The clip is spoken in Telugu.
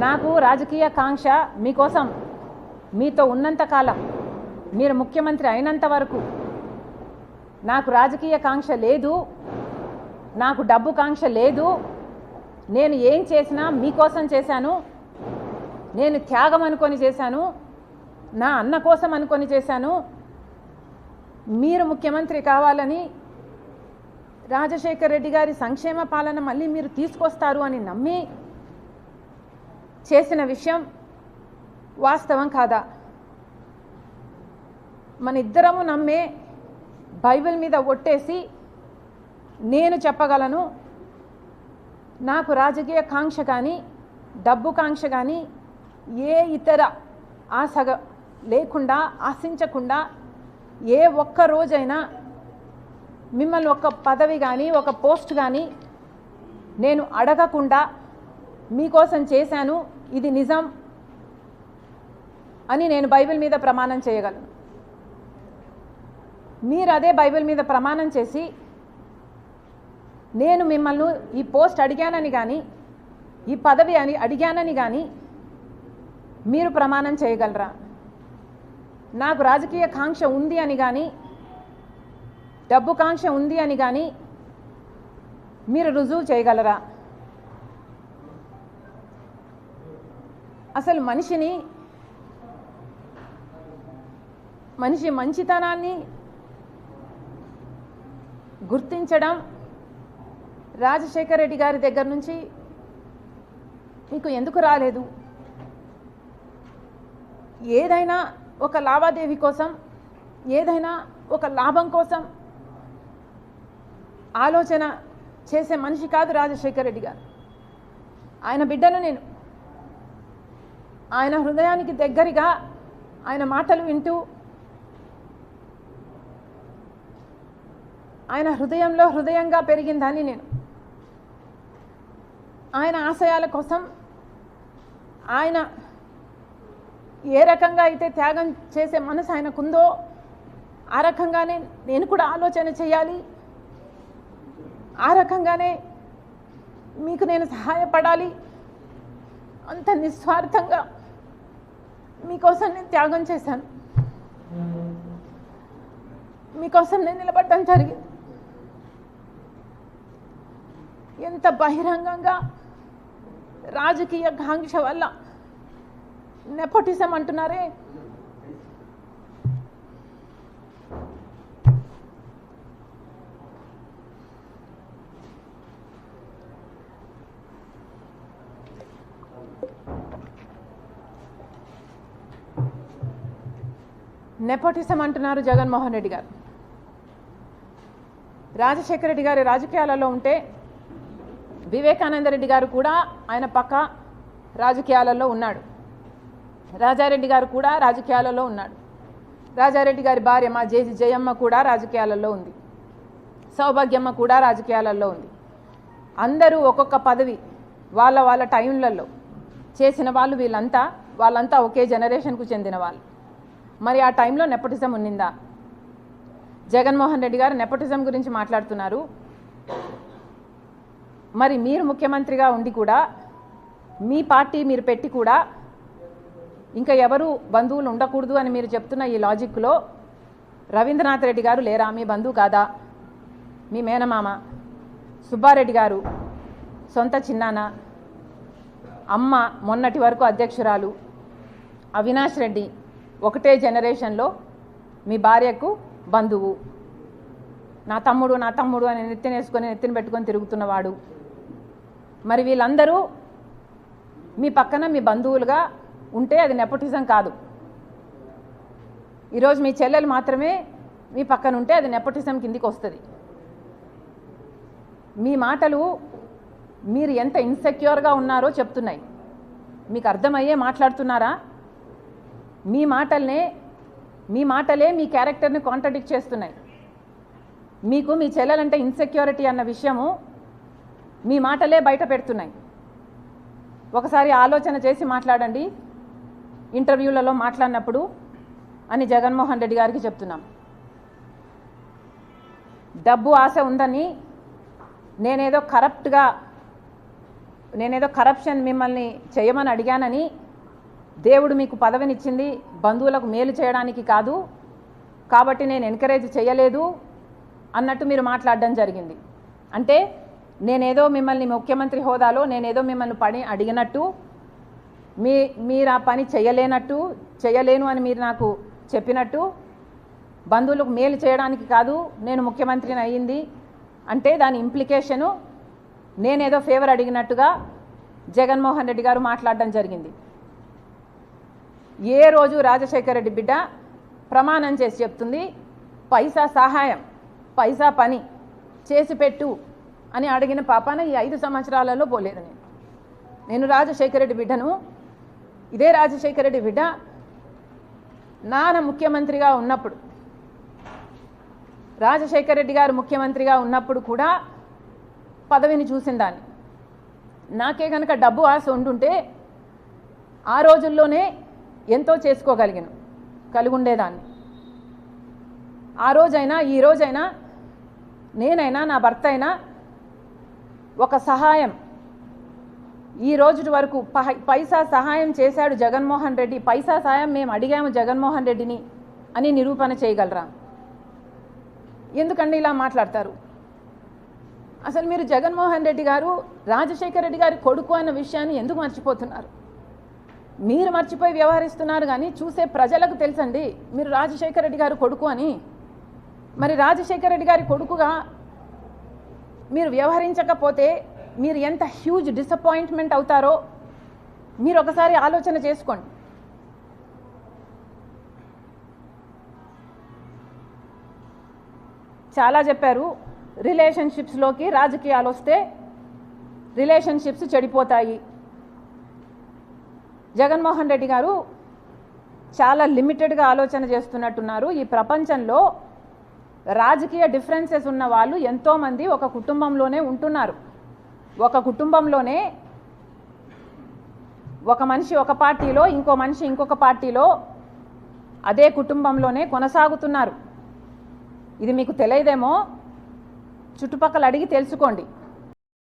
నాకు రాజకీయ కాంక్ష మీకోసం మీతో ఉన్నంత కాలం మీరు ముఖ్యమంత్రి అయినంత వరకు నాకు రాజకీయ కాంక్ష లేదు, నాకు డబ్బు కాంక్ష లేదు. నేను ఏం చేసినా మీకోసం చేశాను, నేను త్యాగం అనుకొని చేశాను, నా అన్న కోసం అనుకొని చేశాను. మీరు ముఖ్యమంత్రి కావాలని రాజశేఖర్ రెడ్డి గారి సంక్షేమ పాలన మళ్ళీ మీరు తీసుకొస్తారు అని నమ్మి చేసిన విషయం వాస్తవం కాదా? మన ఇద్దరము నమ్మే బైబిల్ మీద ఒట్టేసి నేను చెప్పగలను, నాకు రాజకీయ కాంక్ష కానీ డబ్బు కాంక్ష కానీ ఏ ఇతర ఆశ లేకుండా ఆశించకుండా ఏ ఒక్క రోజైనా మిమ్మల్ని ఒక పదవి కానీ ఒక పోస్ట్ కానీ నేను అడగకుండా మీకోసం చేశాను, ఇది నిజం అని నేను బైబిల్ మీద ప్రమాణం చేయగలను. మీరు అదే బైబిల్ మీద ప్రమాణం చేసి నేను మిమ్మల్ని ఈ పోస్ట్ అడిగానని కానీ ఈ పదవి అని అడిగానని కానీ మీరు ప్రమాణం చేయగలరా? నాకు రాజకీయ కాంక్ష ఉంది అని కానీ డబ్బు కాంక్ష ఉంది అని కానీ మీరు రుజువు చేయగలరా? అసలు మనిషి మంచితనాన్ని గుర్తించడం రాజశేఖర్ రెడ్డి గారి దగ్గర నుంచి మీకు ఎందుకు రాలేదు? ఏదైనా ఒక లావాదేవీ కోసం, ఏదైనా ఒక లాభం కోసం ఆలోచన చేసే మనిషి కాదు రాజశేఖర్ రెడ్డి గారు. ఆయన బిడ్డను నేను, ఆయన హృదయానికి దగ్గరగా ఆయన మాటలు వింటూ ఆయన హృదయంలో హృదయంగా పెరిగిందని నేను. ఆయన ఆశయాల కోసం ఆయన ఏ రకంగా అయితే త్యాగం చేసే మనసు ఆయనకుందో ఆ రకంగానే నేను కూడా ఆలోచన చేయాలి, ఆ రకంగానే మీకు నేను సహాయపడాలి. అంత నిస్వార్థంగా మీకోసం నేను త్యాగం చేశాను, మీకోసం నేను నిలబడడం జరిగింది. ఎంత బహిరంగంగా రాజకీయ కాంక్ష వల్ల నెపోటిజం అంటున్నారే, నెపోటిజం అంటున్నారు జగన్మోహన్ రెడ్డి గారు. రాజశేఖర రెడ్డి గారి రాజకీయాలలో ఉంటే వివేకానంద రెడ్డి గారు కూడా ఆయన పక్క రాజకీయాలలో ఉన్నాడు, రాజారెడ్డి గారు కూడా రాజకీయాలలో ఉన్నాడు, రాజారెడ్డి గారి భార్య మా జయమ్మ కూడా రాజకీయాలలో ఉంది, సౌభాగ్యమ్మ కూడా రాజకీయాలలో ఉంది. అందరూ ఒక్కొక్క పదవి వాళ్ళ వాళ్ళ టైంలలో చేసిన వాళ్ళు, వాళ్ళంతా ఒకే జనరేషన్కు చెందిన వాళ్ళు. మరి ఆ టైంలో నెపోటిజం ఉన్నిందా? జగన్మోహన్ రెడ్డి గారు నెపోటిజం గురించి మాట్లాడుతున్నారు. మరి మీరు ముఖ్యమంత్రిగా ఉండి కూడా, మీ పార్టీ మీరు పెట్టి కూడా ఇంకా ఎవరు బంధువులు ఉండకూడదు అని మీరు చెప్తున్న ఈ లాజిక్లో రవీంద్రనాథ్ రెడ్డి గారు లేరా? మీ బంధువు కాదా? మీ మేనమామ. సుబ్బారెడ్డి గారు సొంత చిన్నాన్న, అమ్మ మొన్నటి వరకు అధ్యక్షురాలు, అవినాష్ రెడ్డి ఒకటే జనరేషన్లో మీ భార్యకు బంధువు, నా తమ్ముడు అని నెత్తిన పెట్టుకొని తిరుగుతున్నవాడు. మరి వీళ్ళందరూ మీ పక్కన మీ బంధువులుగా ఉంటే అది నెపోటిజం కాదు. ఈరోజు మీ చెల్లెలు మాత్రమే మీ పక్కన ఉంటే అది నెపోటిజం కిందికి వస్తుంది. మీ మాటలు మీరు ఎంత ఇన్సెక్యూర్గా ఉన్నారో చెప్తున్నాయి. మీకు అర్థమయ్యే మాట్లాడుతున్నారా? మీ మాటలే మీ క్యారెక్టర్ని కాంట్రడిక్ట్ చేస్తున్నాయి. మీకు మీ చెల్లెలంటే ఇన్సెక్యూరిటీ అన్న విషయము మీ మాటలే బయట పెడుతున్నాయి. ఒకసారి ఆలోచన చేసి మాట్లాడండి ఇంటర్వ్యూలలో మాట్లాడినప్పుడు అని జగన్మోహన్ రెడ్డి గారికి చెప్తున్నాం. డబ్బు ఆశ ఉందని నేనేదో కరప్ట్గా నేనేదో కరప్షన్ మిమ్మల్ని చేయమని అడిగానని, దేవుడు మీకు పదవినిచ్చింది బంధువులకు మేలు చేయడానికి కాదు కాబట్టి నేను ఎంకరేజ్ చేయలేదు అన్నట్టు మీరు మాట్లాడడం జరిగింది. అంటే నేనేదో మిమ్మల్ని ముఖ్యమంత్రి హోదాలో నేనేదో మిమ్మల్ని పని అడిగినట్టు, మీరు ఆ పని చేయలేను అని మీరు నాకు చెప్పినట్టు, బంధువులకు మేలు చేయడానికి కాదు నేను ముఖ్యమంత్రిని అయ్యింది అంటే దాని ఇంప్లికేషను నేనేదో ఫేవర్ అడిగినట్టుగా జగన్మోహన్ రెడ్డి గారు మాట్లాడడం జరిగింది. ఏ రోజు రాజశేఖర రెడ్డి బిడ్డ ప్రమాణం చేసి చెప్తుంది పైసా సహాయం, పైసా పని చేసి పెట్టు అని అడిగిన పాపాన ఈ 5 సంవత్సరాలలో పోలేదు. నేను రాజశేఖర రెడ్డి బిడ్డను. ఇదే రాజశేఖర రెడ్డి బిడ్డ నాన్న ముఖ్యమంత్రిగా ఉన్నప్పుడు, రాజశేఖర రెడ్డి గారు ముఖ్యమంత్రిగా ఉన్నప్పుడు కూడా పదవిని చూసిందాన్ని. నాకే కనుక డబ్బు ఆశ ఉండుంటే ఆ రోజుల్లోనే ఎంతో కలిగి ఉండేదాన్ని. ఆ రోజైనా ఈ రోజైనా నేనైనా నా భర్త అయినా ఒక సహాయం ఈ రోజు వరకు పైసా సహాయం చేశాడు జగన్మోహన్ రెడ్డి, పైసా సహాయం మేము అడిగాము జగన్మోహన్ రెడ్డిని అని నిరూపణ చేయగలరా? ఎందుకండి ఇలా మాట్లాడతారు? అసలు మీరు జగన్మోహన్ రెడ్డి గారు రాజశేఖర రెడ్డి గారి కొడుకు అన్న విషయాన్ని ఎందుకు మర్చిపోతున్నారు? మీరు మర్చిపోయి వ్యవహరిస్తున్నారు, కానీ చూసే ప్రజలకు తెలుసండి మీరు రాజశేఖర రెడ్డి గారు కొడుకు అని. మరి రాజశేఖర రెడ్డి గారి కొడుకుగా మీరు వ్యవహరించకపోతే మీరు ఎంత హ్యూజ్ డిసప్పాయింట్మెంట్ అవుతారో మీరు ఒకసారి ఆలోచన చేసుకోండి. చాలా చెప్పారు, రిలేషన్షిప్స్లోకి రాజకీయాలు వస్తే రిలేషన్షిప్స్ చెడిపోతాయి. జగన్మోహన్ రెడ్డి గారు చాలా లిమిటెడ్గా ఆలోచన చేస్తున్నట్టున్నారు. ఈ ప్రపంచంలో రాజకీయ డిఫరెన్సెస్ ఉన్న వాళ్ళు ఎంతోమంది ఒక కుటుంబంలోనే ఉంటున్నారు. ఒక కుటుంబంలోనే ఒక మనిషి ఒక పార్టీలో, ఇంకో మనిషి ఇంకొక పార్టీలో, అదే కుటుంబంలోనే కొనసాగుతున్నారు. ఇది మీకు తెలియదేమో, చుట్టుపక్కల అడిగి తెలుసుకోండి.